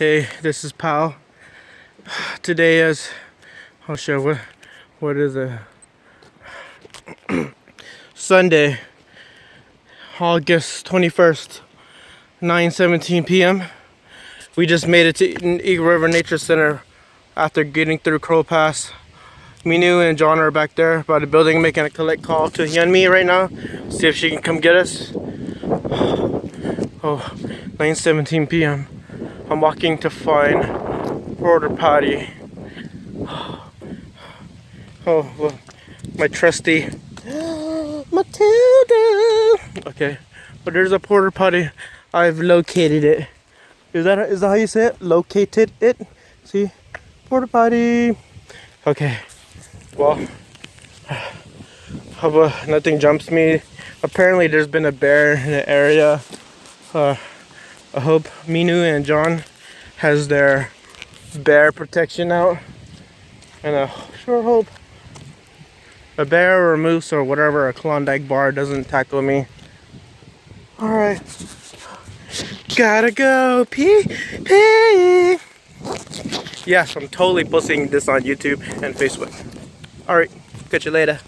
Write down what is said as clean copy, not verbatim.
Hey, this is Pal. Today is, oh shit, what is it? Sunday, August 21st, 9:17 p.m. We just made it to Eagle River Nature Center after getting through Crow Pass. Minu and John are back there by the building making a collect call to Hyunmi right now. See if she can come get us. Oh, 9:17 p.m. I'm walking to find porta potty. Oh, well, my trusty Matilda. Okay, but there's a porta potty. I've located it. Is that how you say it? Located it. See, porta potty. Okay. Well, nothing jumps me. Apparently, there's been a bear in the area. I hope Minu and John has their bear protection out, and I sure hope a bear or a moose or whatever, a Klondike bar doesn't tackle me. All right, gotta go pee. Yes, I'm totally posting this on YouTube and Facebook. All right, catch you later.